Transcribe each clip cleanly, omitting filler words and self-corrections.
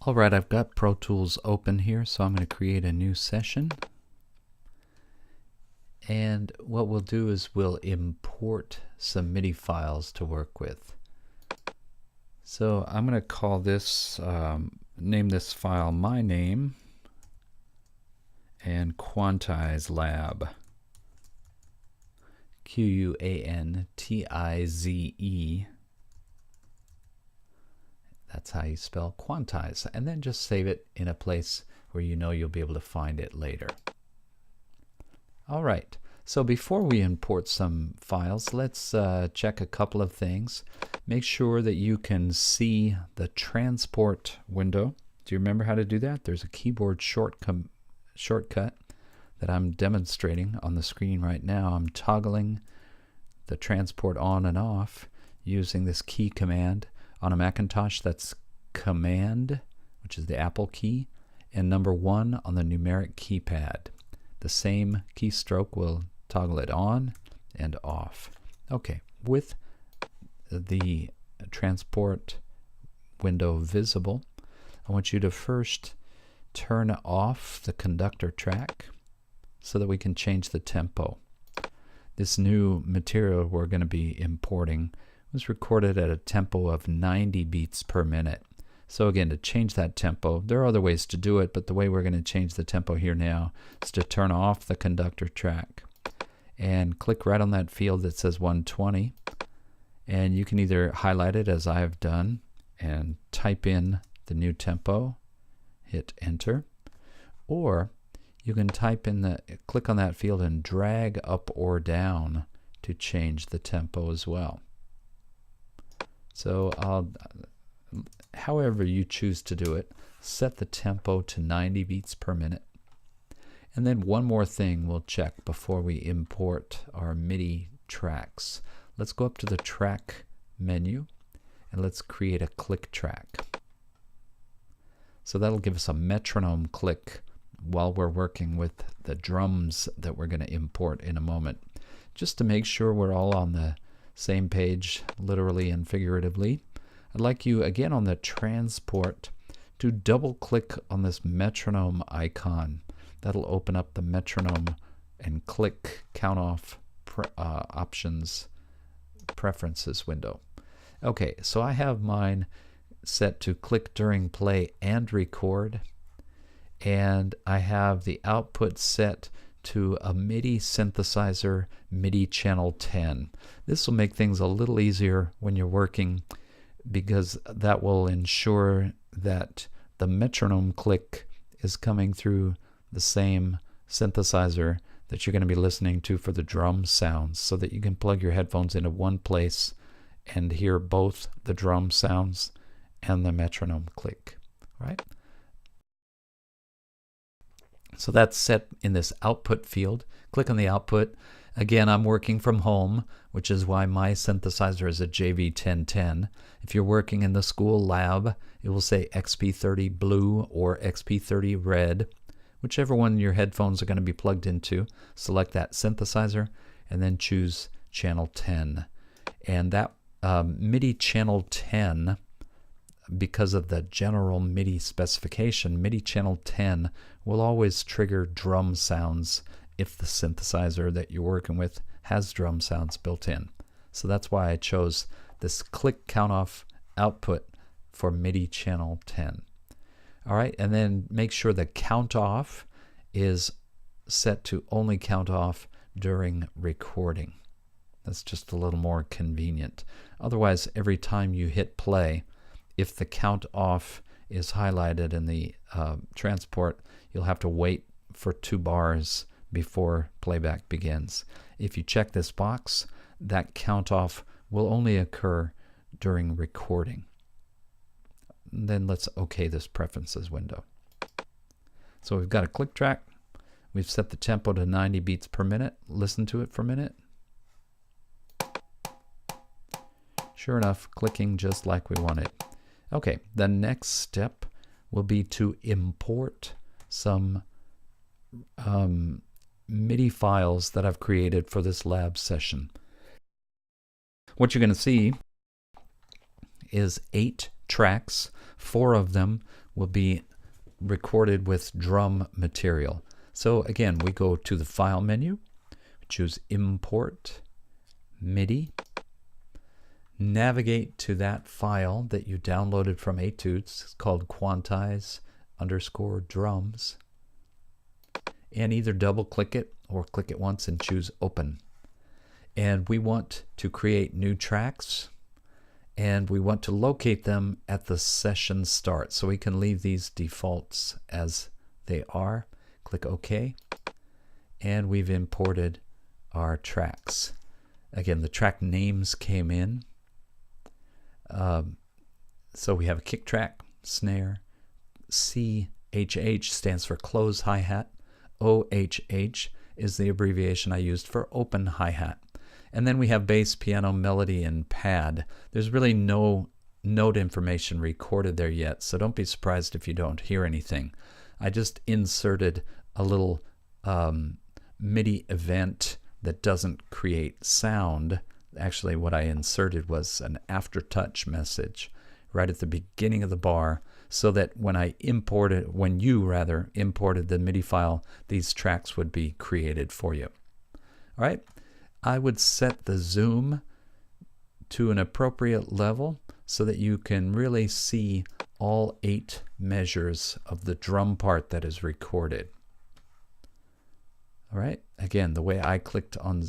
Alright, I've got Pro Tools open here, so I'm going to create a new session. And what we'll do is we'll import some MIDI files to work with. So I'm going to call this, name this file my name and Quantize Lab. Quantize. That's how you spell quantize. And then just save it in a place where you know you'll be able to find it later. All right. So before we import some files, let's check a couple of things. Make sure that you can see the transport window. Do you remember how to do that? There's a keyboard shortcut that I'm demonstrating on the screen right now. I'm toggling the transport on and off using this key command. On a Macintosh, that's Command, which is the Apple key, and number 1 on the numeric keypad. The same keystroke will toggle it on and off. Okay, with the transport window visible, I want you to first turn off the conductor track so that we can change the tempo. This new material we're going to be importing was recorded at a tempo of 90 beats per minute. So again, to change that tempo, there are other ways to do it, but the way we're going to change the tempo here now is to turn off the conductor track and click right on that field that says 120, and you can either highlight it as I've done and type in the new tempo, hit enter, or you can click on that field and drag up or down to change the tempo as well. So however you choose to do it, set the tempo to 90 beats per minute. And then one more thing we'll check before we import our MIDI tracks. Let's go up to the track menu and let's create a click track. So that'll give us a metronome click while we're working with the drums that we're going to import in a moment. Just to make sure we're all on the same page, literally and figuratively, I'd like you again on the transport to double click on this metronome icon. That'll open up the metronome and click count off options preferences window. Okay, so I have mine set to click during play and record, and I have the output set to a MIDI synthesizer, MIDI channel 10. This will make things a little easier when you're working, because that will ensure that the metronome click is coming through the same synthesizer that you're going to be listening to for the drum sounds, so that you can plug your headphones into one place and hear both the drum sounds and the metronome click, right? So that's set in this output field. Click on the output. Again, I'm working from home, which is why my synthesizer is a JV1010. If you're working in the school lab, it will say XP30 blue or XP30 red, whichever one your headphones are going to be plugged into. Select that synthesizer and then choose channel 10. And that MIDI channel 10, because of the general MIDI specification, MIDI channel 10 will always trigger drum sounds if the synthesizer that you're working with has drum sounds built in. So that's why I chose this click count off output for MIDI channel 10. All right, and then make sure the count off is set to only count off during recording. That's just a little more convenient. Otherwise, every time you hit play, if the count off is highlighted in the transport, you'll have to wait for 2 bars before playback begins. If you check this box, that count off will only occur during recording. And then let's OK this preferences window. So we've got a click track. We've set the tempo to 90 beats per minute. Listen to it for a minute. Sure enough, clicking just like we want it. Okay, the next step will be to import some MIDI files that I've created for this lab session. What you're going to see is 8 tracks. 4 of them will be recorded with drum material. So again, we go to the File menu, choose Import, MIDI, navigate to that file that you downloaded from Etudes. It's called Quantize_drums, and either double click it or click it once and choose Open. And we want to create new tracks, and we want to locate them at the session start. So we can leave these defaults as they are. Click OK, and we've imported our tracks. Again, the track names came in. So we have a kick track, snare, CHH stands for close hi-hat, OHH is the abbreviation I used for open hi-hat. And then we have bass, piano, melody, and pad. There's really no note information recorded there yet, so don't be surprised if you don't hear anything. I just inserted a little MIDI event that doesn't create sound. Actually, what I inserted was an aftertouch message right at the beginning of the bar, so that when you imported the MIDI file, these tracks would be created for you. All right, I would set the zoom to an appropriate level so that you can really see all 8 measures of the drum part that is recorded. All right, again, the way I clicked on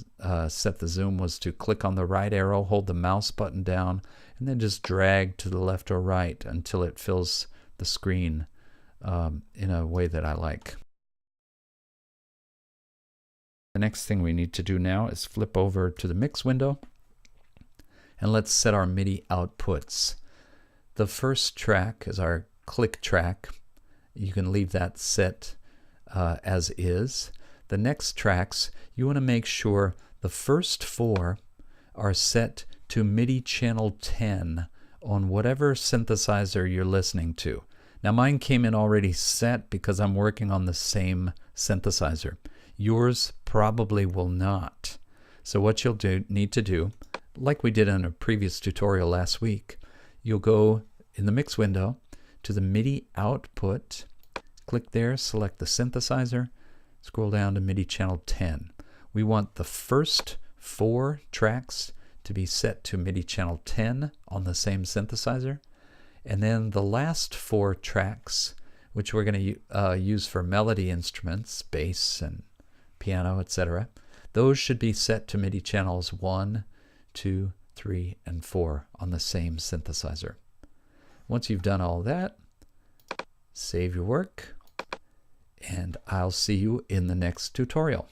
set the zoom was to click on the right arrow, hold the mouse button down, and then just drag to the left or right until it fills the screen in a way that I like. The next thing we need to do now is flip over to the mix window, and let's set our MIDI outputs. The first track is our click track. You can leave that set as is. The next tracks, you want to make sure the first 4 are set to MIDI channel 10 on whatever synthesizer you're listening to. Now mine came in already set because I'm working on the same synthesizer. Yours probably will not. So what you'll need to do, like we did in a previous tutorial last week, you'll go in the mix window to the MIDI output, click there, select the synthesizer, scroll down to MIDI channel 10. We want the first 4 tracks to be set to MIDI channel 10 on the same synthesizer, and then the last 4 tracks, which we're going to use for melody instruments, bass and piano, etc., those should be set to MIDI channels 1, 2, 3, and 4 on the same synthesizer. Once you've done all that, save your work, and I'll see you in the next tutorial.